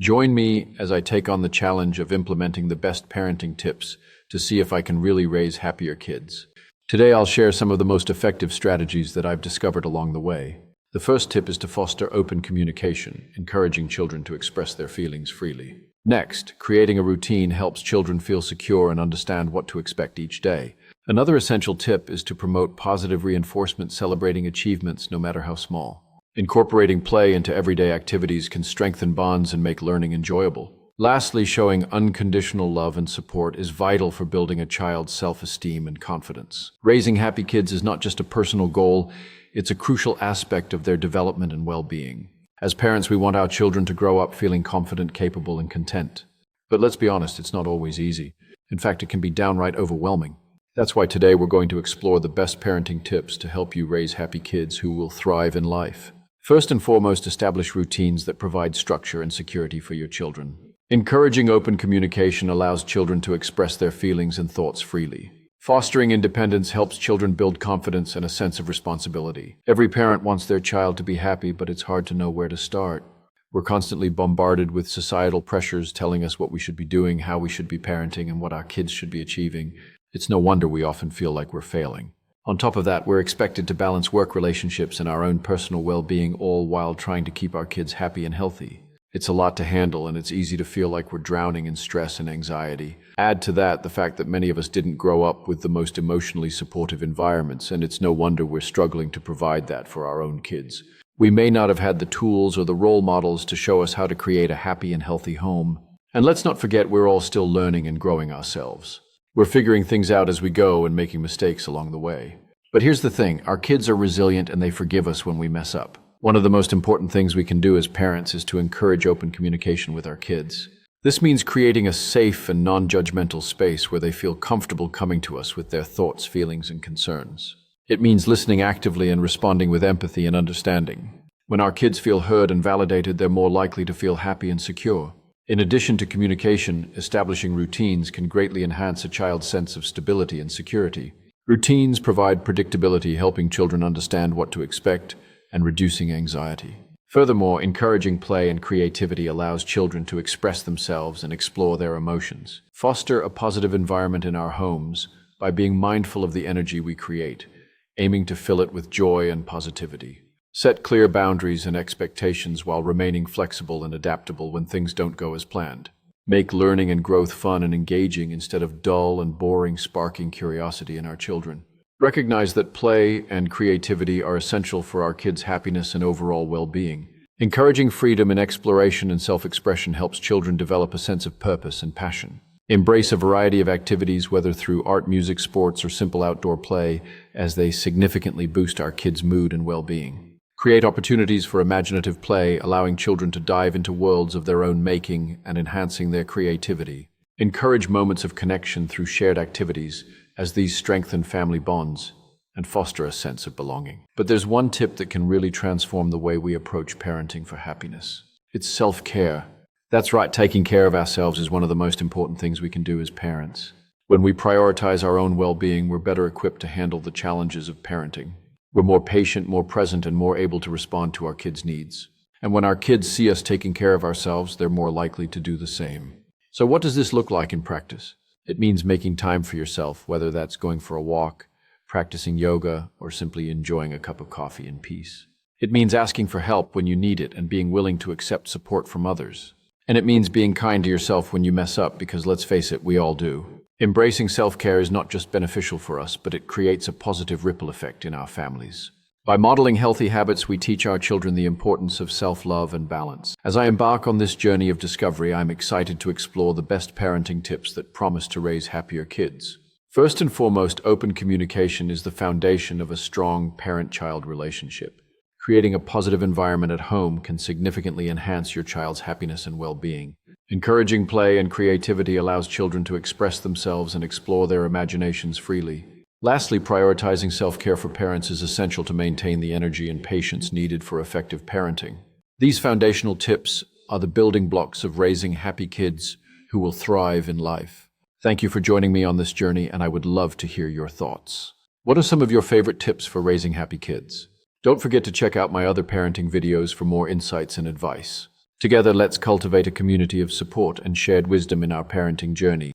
Join me as I take on the challenge of implementing the best parenting tips to see if I can really raise happier kids. Today, I'll share some of the most effective strategies that I've discovered along the way. The first tip is to foster open communication, encouraging children to express their feelings freely. Next, creating a routine helps children feel secure and understand what to expect each day. Another essential tip is to promote positive reinforcement, celebrating achievements no matter how small. Incorporating play into everyday activities can strengthen bonds and make learning enjoyable. Lastly, showing unconditional love and support is vital for building a child's self-esteem and confidence. Raising happy kids is not just a personal goal, it's a crucial aspect of their development and well-being. As parents, we want our children to grow up feeling confident, capable, and content. But let's be honest, it's not always easy. In fact, it can be downright overwhelming. That's why today we're going to explore the best parenting tips to help you raise happy kids who will thrive in life. First and foremost, establish routines that provide structure and security for your children. Encouraging open communication allows children to express their feelings and thoughts freely. Fostering independence helps children build confidence and a sense of responsibility. Every parent wants their child to be happy, but it's hard to know where to start. We're constantly bombarded with societal pressures telling us what we should be doing, how we should be parenting, and what our kids should be achieving. It's no wonder we often feel like we're failing. On top of that, we're expected to balance work relationships and our own personal well-being, all while trying to keep our kids happy and healthy. It's a lot to handle, and it's easy to feel like we're drowning in stress and anxiety. Add to that the fact that many of us didn't grow up with the most emotionally supportive environments, and it's no wonder we're struggling to provide that for our own kids. We may not have had the tools or the role models to show us how to create a happy and healthy home. And let's not forget, we're all still learning and growing ourselves. We're figuring things out as we go and making mistakes along the way. But here's the thing, our kids are resilient and they forgive us when we mess up. One of the most important things we can do as parents is to encourage open communication with our kids. This means creating a safe and non-judgmental space where they feel comfortable coming to us with their thoughts, feelings, and concerns. It means listening actively and responding with empathy and understanding. When our kids feel heard and validated, they're more likely to feel happy and secure. In addition to communication, establishing routines can greatly enhance a child's sense of stability and security. Routines provide predictability, helping children understand what to expect and reducing anxiety. Furthermore, encouraging play and creativity allows children to express themselves and explore their emotions. Foster a positive environment in our homes by being mindful of the energy we create, aiming to fill it with joy and positivity. Set clear boundaries and expectations while remaining flexible and adaptable when things don't go as planned. Make learning and growth fun and engaging instead of dull and boring, sparking curiosity in our children. Recognize that play and creativity are essential for our kids' happiness and overall well-being. Encouraging freedom in exploration and self-expression helps children develop a sense of purpose and passion. Embrace a variety of activities, whether through art, music, sports, or simple outdoor play, as they significantly boost our kids' mood and well-being. Create opportunities for imaginative play, allowing children to dive into worlds of their own making and enhancing their creativity. Encourage moments of connection through shared activities, as these strengthen family bonds and foster a sense of belonging. But there's one tip that can really transform the way we approach parenting for happiness. It's self-care. That's right, taking care of ourselves is one of the most important things we can do as parents. When we prioritize our own well-being, we're better equipped to handle the challenges of parenting. We're more patient, more present, and more able to respond to our kids' needs. And when our kids see us taking care of ourselves, they're more likely to do the same. So what does this look like in practice? It means making time for yourself, whether that's going for a walk, practicing yoga, or simply enjoying a cup of coffee in peace. It means asking for help when you need it and being willing to accept support from others. And it means being kind to yourself when you mess up, because let's face it, we all do. Embracing self-care is not just beneficial for us, but it creates a positive ripple effect in our families. By modeling healthy habits, we teach our children the importance of self-love and balance. As I embark on this journey of discovery, I'm excited to explore the best parenting tips that promise to raise happier kids. First and foremost, open communication is the foundation of a strong parent-child relationship. Creating a positive environment at home can significantly enhance your child's happiness and well-being. Encouraging play and creativity allows children to express themselves and explore their imaginations freely. Lastly, prioritizing self-care for parents is essential to maintain the energy and patience needed for effective parenting. These foundational tips are the building blocks of raising happy kids who will thrive in life. Thank you for joining me on this journey, and I would love to hear your thoughts. What are some of your favorite tips for raising happy kids? Don't forget to check out my other parenting videos for more insights and advice. Together, let's cultivate a community of support and shared wisdom in our parenting journey.